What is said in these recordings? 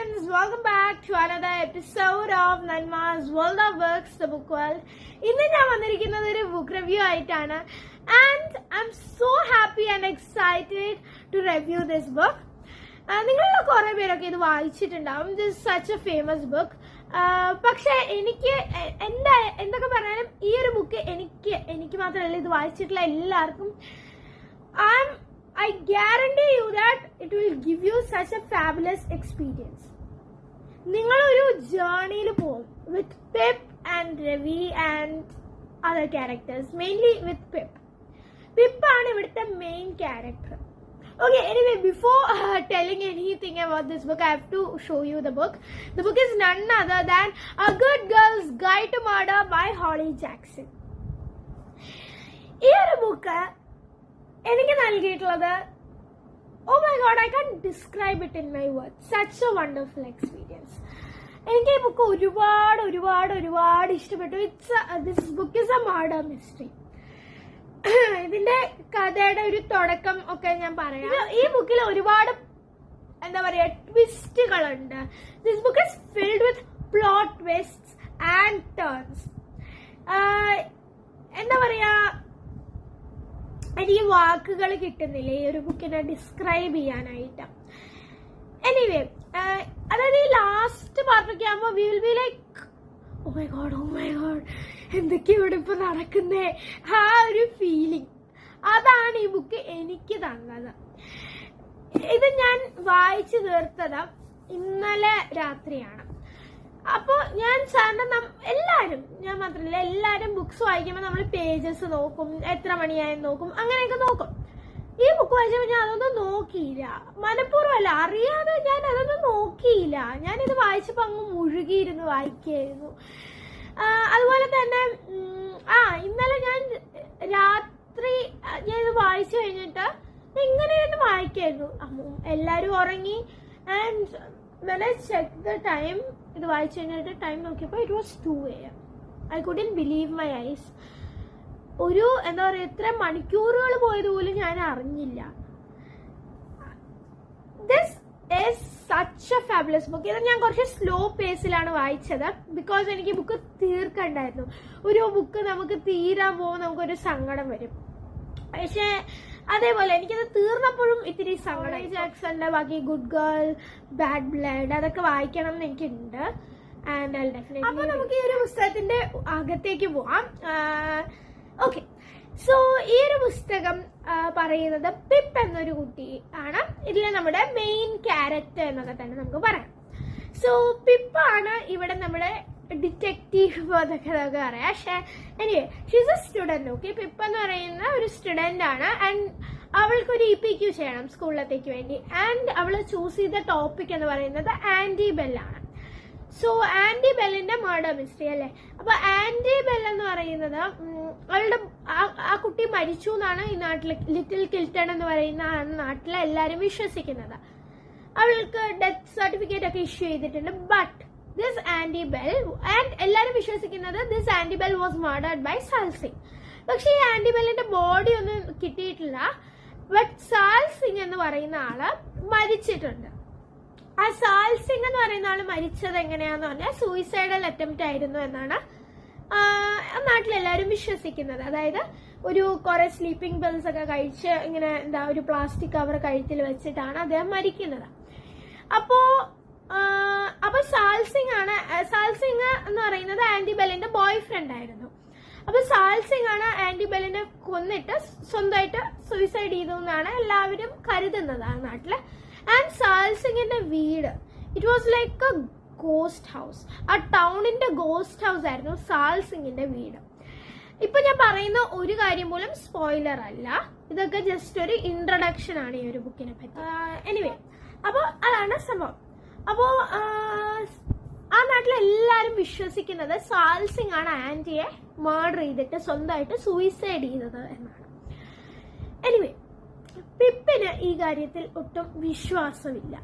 friends, welcome back to another episode of Nanma's World of Books, the book world. ഇന്ന് ഞാൻ വന്നിരിക്കുന്നത് ഒരു book review ആയിട്ടാണ് and I'm so happy and excited to review this book. നിങ്ങളിൽ കുറെ പേരൊക്കെ ഇത് വായിച്ചിട്ടുണ്ടാവും. This is such a famous book. പക്ഷെ എനിക്ക് എന്തൊക്കെ പറഞ്ഞാലും ഈ ഒരു ബുക്ക് എനിക്ക് മാത്രമല്ല ഇത് വായിച്ചിട്ടുള്ള എല്ലാവർക്കും I guarantee you that it will give you such a fabulous experience. നിങ്ങളൊരു ജേർണിയിൽ പോകും with Pip and Ravi and other characters, mainly with Pip. Pip ആണ് ഇവിടുത്തെ main character. Okay, anyway, before telling anything about this book, I have to show you the book. The book is none other than A Good Girl's Guide to Murder by Holly Jackson. ഈ ഒരു book എനിക്ക് നൽകിയിട്ടുള്ളത്, oh my god, I can't describe it in my words. Such a wonderful experience. എനിക്ക് ഈ book ഒരുപാട് ഇഷ്ടപ്പെട്ടു. This book is a murder mystery. ഇതിന്റെ കഥയുടെ ഒരു തുടക്കം ഒക്കെ ഞാൻ പറയാം. ഈ ബുക്കിൽ ഒരുപാട് എന്താ പറയാ ട്വിസ്റ്റുകളുണ്ട്. This book is filled with plot twists and turns. എന്താ പറയാ, എനിക്ക് വാക്കുകൾ കിട്ടുന്നില്ല ഈ ഒരു ബുക്കിനെ ഡിസ്ക്രൈബ് ചെയ്യാനായിട്ട്. എനിവേ, അതായത് ഈ ലാസ്റ്റ് പാർട്ടൊക്കെ ആകുമ്പോൾ we will be like oh my God എന്തൊക്കെയാ ഇവിടെ ഇപ്പൊ നടക്കുന്നേ, ആ ഒരു ഫീലിംഗ് അതാണ് ഈ ബുക്ക് എനിക്ക് തന്നത്. ഇത് ഞാൻ വായിച്ചു തീർത്തത് ഇന്നലെ രാത്രിയാണ്. അപ്പൊ ഞാൻ സാറിന് എല്ലാരും, ഞാൻ മാത്രമല്ല എല്ലാരും ബുക്സ് വായിക്കുമ്പോൾ നമ്മൾ പേജസ് നോക്കും, എത്ര മണിയായെന്ന് നോക്കും, അങ്ങനെയൊക്കെ നോക്കും. ഈ ബുക്ക് വായിച്ചപ്പോൾ ഞാൻ അതൊന്നും നോക്കിയില്ല. മനഃപൂർവ്വമല്ല, അറിയാതെ ഞാൻ അതൊന്നും നോക്കിയില്ല. ഞാനിത് വായിച്ചപ്പോൾ അങ്ങ് മുഴുകിയിരുന്നു വായിക്കായിരുന്നു. അതുപോലെ തന്നെ ഇന്നലെ ഞാൻ രാത്രി ഞാൻ ഇത് വായിച്ചു കഴിഞ്ഞിട്ട് ഇങ്ങനെയൊന്ന് വായിക്കായിരുന്നു. എല്ലാരും ഉറങ്ങി. And when I checked the time, ഇത് വായിച്ചു കഴിഞ്ഞിട്ട് ടൈം നോക്കിയപ്പോൾ it was 2 AM. I couldn't believe my eyes. ഒരു എന്താ പറയാ, എത്ര മണിക്കൂറുകൾ പോയതുപോലും ഞാൻ അറിഞ്ഞില്ല. This is such a fabulous book. ഇത് ഞാൻ കുറച്ച് സ്ലോ പേസിലാണ് വായിച്ചത് ബിക്കോസ് എനിക്ക് ബുക്ക് തീർക്കണ്ടായിരുന്നു. ഒരു ബുക്ക് നമുക്ക് തീരാൻ പോകുമ്പോൾ നമുക്കൊരു സങ്കടം വരും. പക്ഷെ അതേപോലെ എനിക്കത് തീർന്നപ്പോഴും ഇത്തിരി സങ്കടം. ജാക്സന്റെ ബാക്കി ഗുഡ് ഗേൾ, ബാഡ് ബ്ലഡ് അതൊക്കെ വായിക്കണം എന്ന് എനിക്കുണ്ട്. And I definitely. അപ്പൊ നമുക്ക് ഈ ഒരു പുസ്തകത്തിന്റെ അകത്തേക്ക് പോവാം. ഓക്കെ, സോ ഈ ഒരു പുസ്തകം പറയുന്നത് പിപ്പ് എന്നൊരു കുട്ടി ആണ്. ഇതിൽ നമ്മുടെ മെയിൻ ക്യാരക്ടർ എന്നൊക്കെ തന്നെ നമുക്ക് പറയാം. സോ പിപ്പാണ് ഇവിടെ നമ്മുടെ ഡിറ്റക്റ്റീവ് എന്നൊക്കെ നമുക്ക് പറയാം. പക്ഷെ anyway, she's A student. Okay, pip എന്ന് പറയുന്ന ഒരു സ്റ്റുഡന്റ് ആണ്. ആൻഡ് അവൾക്കൊരു EPQ ചെയ്യണം സ്കൂളിലത്തേക്ക് വേണ്ടി. ആൻഡ് അവൾ ചൂസ് ചെയ്ത ടോപ്പിക് എന്ന് പറയുന്നത് ആന്റി ബെല്ലാണ്. സോ ആന്റി ബെല്ലിന്റെ മർഡർ മിസ്റ്ററി അല്ലേ. അപ്പൊ ആന്റി ബെൽ എന്ന് പറയുന്നത് അവളുടെ ആ കുട്ടി മരിച്ചു എന്നാണ് ഈ നാട്ടിൽ, ലിറ്റിൽ കിൽട്ടൺ എന്ന് പറയുന്ന നാട്ടിലെ എല്ലാരും വിശ്വസിക്കുന്നത്. അവൾക്ക് ഡെത്ത് സർട്ടിഫിക്കറ്റ് ഒക്കെ ഇഷ്യൂ ചെയ്തിട്ടുണ്ട്. But this Andie Bell, and എല്ലാരും വിശ്വസിക്കുന്നത് this Andie Bell was murdered by Sal Singh. പക്ഷെ ഈ ആന്റി ബെല്ലിന്റെ ബോഡി ഒന്നും കിട്ടിയിട്ടില്ല. ബട്ട് സാൽ സിംഗ് എന്ന് പറയുന്ന ആള് മരിച്ചിട്ടുണ്ട്. ആ സാൽ സിംഗ് എന്ന് പറയുന്ന ആള് മരിച്ചത് എങ്ങനെയാന്ന് പറഞ്ഞാൽ സൂയിസൈഡൽ അറ്റംപ്റ്റ് ആയിരുന്നു എന്നാണ് നാട്ടിലെല്ലാരും വിശ്വസിക്കുന്നത്. അതായത് കുറെ സ്ലീപ്പിംഗ് പിൽസ് ഒക്കെ കഴിച്ച് ഇങ്ങനെ ഒരു പ്ലാസ്റ്റിക് കവർ കഴുത്തിൽ വെച്ചിട്ടാണ് അദ്ദേഹം മരിക്കുന്നത്. അപ്പൊ സാൽ സിംഗ് എന്ന് പറയുന്നത് ആന്റി ബെല്ലിന്റെ ബോയ് ഫ്രണ്ട് ആയിരുന്നു. അപ്പൊ സാൽ സിംഗ് ആണ് ആന്റി ബെല്ലിനെ കൊന്നിട്ട് സ്വന്തമായിട്ട് സൂയിസൈഡ് ചെയ്തു എന്നാണ് എല്ലാവരും കരുതുന്നത് ആ നാട്ടില്. ആൻഡ് സാൽ സിംഗിന്റെ വീട്, it was like A ghost house. ആ ടൗണിന്റെ ഗോസ്റ്റ് ഹൗസ് ആയിരുന്നു സാൽ സിംഗിന്റെ വീട്. ഇപ്പൊ ഞാൻ പറയുന്ന ഒരു കാര്യം പോലും സ്പോയിലർ അല്ല, ഇതൊക്കെ ജസ്റ്റ് ഒരു ഇൻട്രൊഡക്ഷൻ ആണ് ഈ ഒരു ബുക്കിനെ പറ്റി. എനിവേ, അപ്പൊ അതാണ് സംഭവം. അപ്പോ ആ നാട്ടിലെ എല്ലാരും വിശ്വസിക്കുന്നത് സാൽ സിംഗ് ആണ് ആന്റിയെ മർഡർ ചെയ്തിട്ട് സ്വന്തമായിട്ട് സൂയിസൈഡ് ചെയ്തത് എന്നാണ്. എനിവേ, പിപ്പിന് ഈ കാര്യത്തിൽ ഒട്ടും വിശ്വാസമില്ല.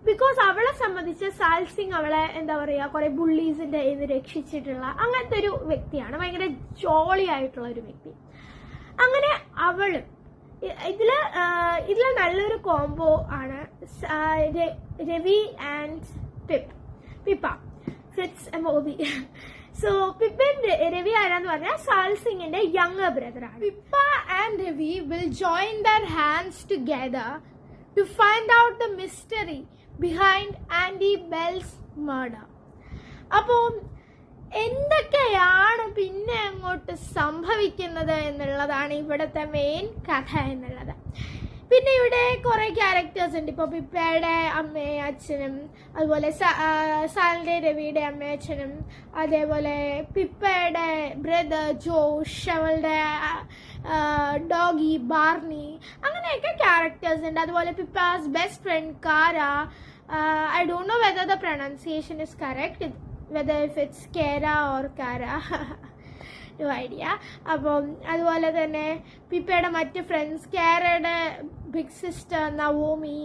ബിക്കോസ് അവളെ സംബന്ധിച്ച് സാൽ സിംഗ് അവളെ എന്താ പറയാ കുറെ ബുള്ളീസിന്റെ രക്ഷിച്ചിട്ടുള്ള അങ്ങനത്തെ ഒരു വ്യക്തിയാണ്. ഭയങ്കര ജോളി ആയിട്ടുള്ള ഒരു വ്യക്തി. അങ്ങനെ അവളും ഇതില് നല്ലൊരു കോംബോ ആണ് Ravi and Pippa Fitz Amobi. So പിപ്പിന്റെ രവി ആരാന്ന് പറഞ്ഞാൽ സാൽ സിംഗിന്റെ യങ്ങർ ബ്രദറാണ്. Pippa and Ravi will join their hands together to find out the mystery behind Andie Bell's murder. അപ്പോൾ എന്തൊക്കെയാണ് പിന്നെ അങ്ങോട്ട് സംഭവിക്കുന്നത് എന്നുള്ളതാണ് ഇവിടുത്തെ മെയിൻ കഥ എന്നുള്ളത്. പിന്നെ ഇവിടെ കുറെ ക്യാരക്ടേഴ്സ് ഉണ്ട്. ഇപ്പോൾ പിപ്പയുടെ അമ്മയും അച്ഛനും, അതുപോലെ സാലിന്റെ രവിയുടെ അമ്മയും അച്ഛനും, അതേപോലെ പിപ്പയുടെ ബ്രദർ ജോഷ്, അവളുടെ ഡോഗി ബാർണി, അങ്ങനെയൊക്കെ ക്യാരക്ടേഴ്സ് ഉണ്ട്. അതുപോലെ പിപ്പാസ് ബെസ്റ്റ് ഫ്രണ്ട് കാര. I don't know whether the pronunciation is correct, whether if it's Kara or Kara. No idea. അപ്പം അതുപോലെ തന്നെ പിപ്പയുടെ മറ്റ് ഫ്രണ്ട്സ്, കാരയുടെ ബിഗ് സിസ്റ്റർ നവോമി,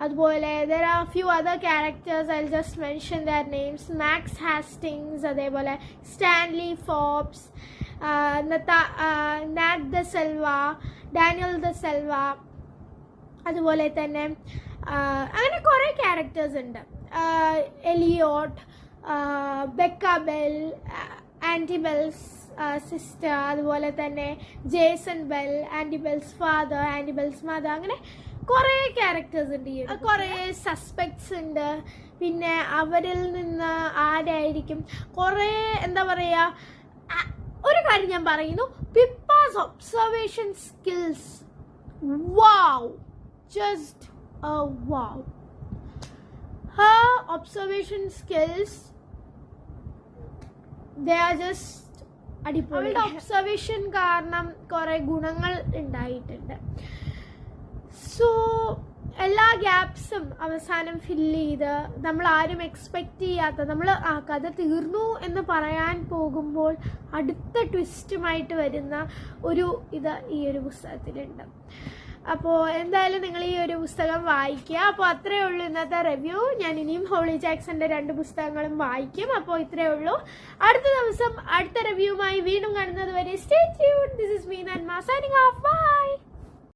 അതുപോലെ there are few other characters, I'll just mention their names. Max Hastings, അതേപോലെ Stanley Forbes, Nat da Silva, Daniel da Silva, അതുപോലെ തന്നെ അങ്ങനെ കുറേ ക്യാരക്ടേഴ്സ് ഉണ്ട്. Elliot, Becca Bell, Andie Bell's sister, അതുപോലെ തന്നെ Jason Bell, Andie Bell's father, Andie Bell's mother, അങ്ങനെ കുറേ ക്യാരക്ടേഴ്സ് ഉണ്ട്. കുറേ സസ്പെക്ട്സ് ഉണ്ട്. പിന്നെ അവരിൽ നിന്ന് ആരായിരിക്കും കുറേ എന്താ പറയുക, ഒരു കാര്യം ഞാൻ പറയുന്നു, പിപ്പാസ് observation skills, wow, just wow. Her observation skills, they are just അടിപൊളി. അവളുടെ ഒബ്സർവേഷൻ കാരണം കുറെ ഗുണങ്ങൾ ഉണ്ടായിട്ടുണ്ട്. സോ എല്ലാ ഗ്യാപ്സും അവസാനം ഫില്ല് ചെയ്ത് നമ്മൾ ആരും എക്സ്പെക്റ്റ് ചെയ്യാത്ത, നമ്മൾ ആ കഥ തീർന്നു എന്ന് പറയാൻ പോകുമ്പോൾ അടുത്ത ട്വിസ്റ്റുമായിട്ട് വരുന്ന ഒരു ഇത് ഈ ഒരു പുസ്തകത്തിലുണ്ട്. അപ്പോൾ എന്തായാലും നിങ്ങൾ ഈ ഒരു പുസ്തകം വായിക്കുക. അപ്പോൾ അത്രയേ ഉള്ളൂ ഇന്നത്തെ റിവ്യൂ. ഞാൻ ഇനിയും ഹോളി ജാക്സന്റെ 2 പുസ്തകങ്ങളും വായിക്കും. അപ്പോൾ ഇത്രയേ ഉള്ളൂ. അടുത്ത ദിവസം അടുത്ത റിവ്യൂമായി വീണ്ടും കാണുന്നത് വരെ stay tuned. This is me നന്മ സൈനിങ് ഓഫ്. ബൈ.